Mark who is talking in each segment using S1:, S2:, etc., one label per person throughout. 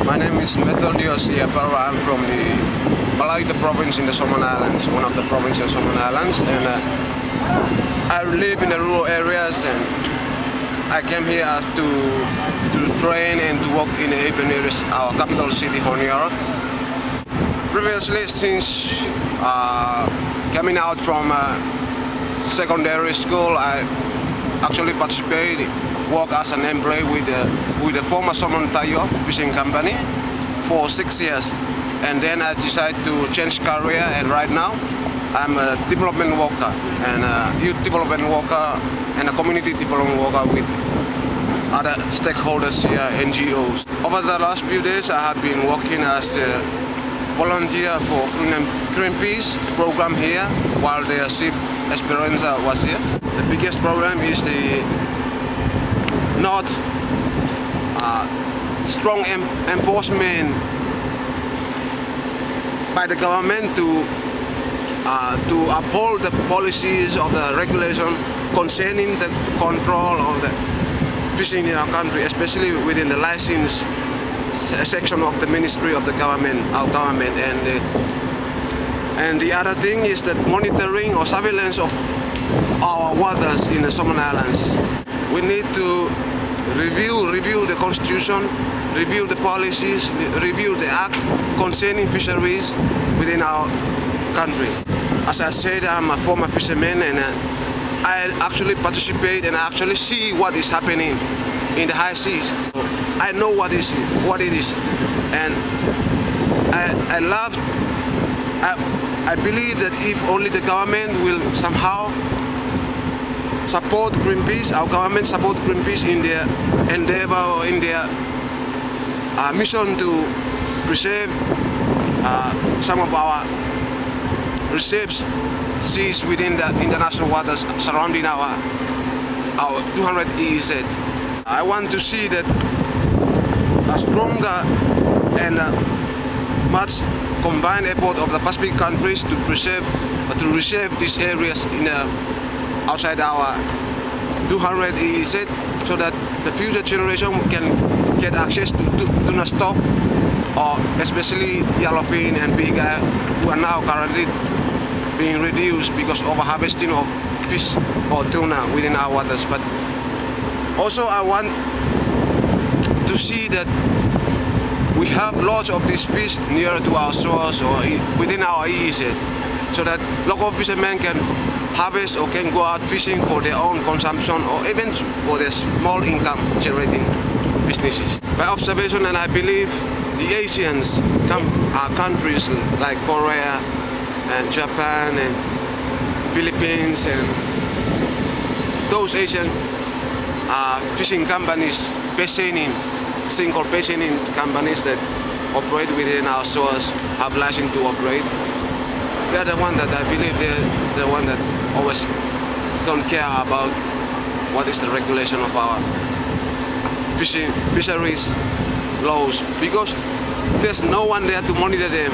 S1: My name is I'm from the Malaita province in the Solomon Islands, one of the provinces of Solomon Islands, and I live in the rural areas, and I came here to train and to work in the urban areas, our capital city, Honiara. Previously, since coming out from secondary school, I actually participated, work as an employee with the former Solomon Tayo fishing company for 6 years, and then I decided to change career, and right now I'm a development worker and a youth development worker and a community development worker with other stakeholders here, NGOs. Over the last few days I have been working as a volunteer for Greenpeace program here while the ship Esperanza was here. The biggest problem is the not strong enforcement by the government to uphold the policies of the regulation concerning the control of the fishing in our country, especially within the license section of the ministry of the government, our government, and the other thing is that monitoring or surveillance of our waters in the Solomon Islands. We need to review the constitution, review the policies, review the act concerning fisheries within our country. As I said, I'm a former fisherman, and I actually participate and I actually see what is happening in the high seas. I know what it is, and I believe that if only the government will somehow support Greenpeace, our government support Greenpeace in their endeavor or in their mission to preserve some of our reserves seas within the international waters surrounding our 200 EEZ. I want to see that a stronger and much combined effort of the Pacific countries to preserve these areas outside our 200 EEZ, so that the future generation can get access to tuna stock, or especially yellowfin and big eye, who are now currently being reduced because of harvesting of fish or tuna within our waters. But also I want to see that we have lots of these fish near to our shores or within our EEZ, so that local fishermen can harvest or can go out fishing for their own consumption or even for their small income generating businesses. By observation, and I believe the Asians countries like Korea and Japan and Philippines, and those Asian fishing companies, single bassining companies that operate within our shores, have license to operate. They're the one that I believe they're the one that always don't care about what is the regulation of our fisheries laws, because there's no one there to monitor them.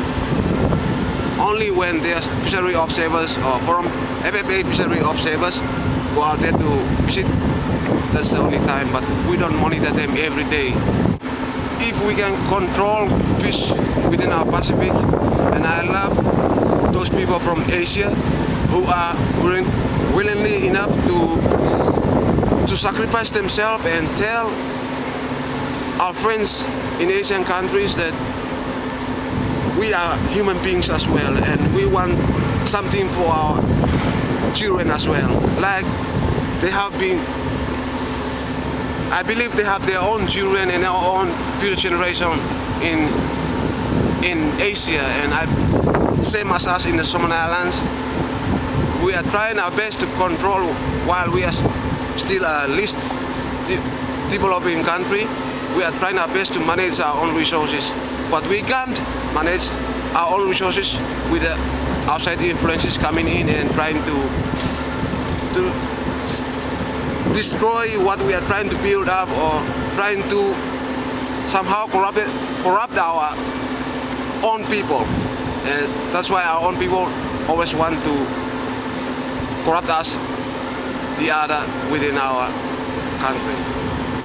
S1: Only when there's fishery observers or from FFA fishery observers go out there to visit, that's the only time, but we don't monitor them every day. If we can control fish within our Pacific, and I love those people from Asia who are willingly enough to sacrifice themselves and tell our friends in Asian countries that we are human beings as well, and we want something for our children as well. Like they have been, I believe they have their own children and their own future generation in Asia, and same as us in the Solomon Islands. We are trying our best to control, while we are still a least developing country. We are trying our best to manage our own resources, but we can't manage our own resources with the outside influences coming in and trying to destroy what we are trying to build up, or trying to somehow corrupt our own people. And that's why our own people always want to corrupt us, the other within our country.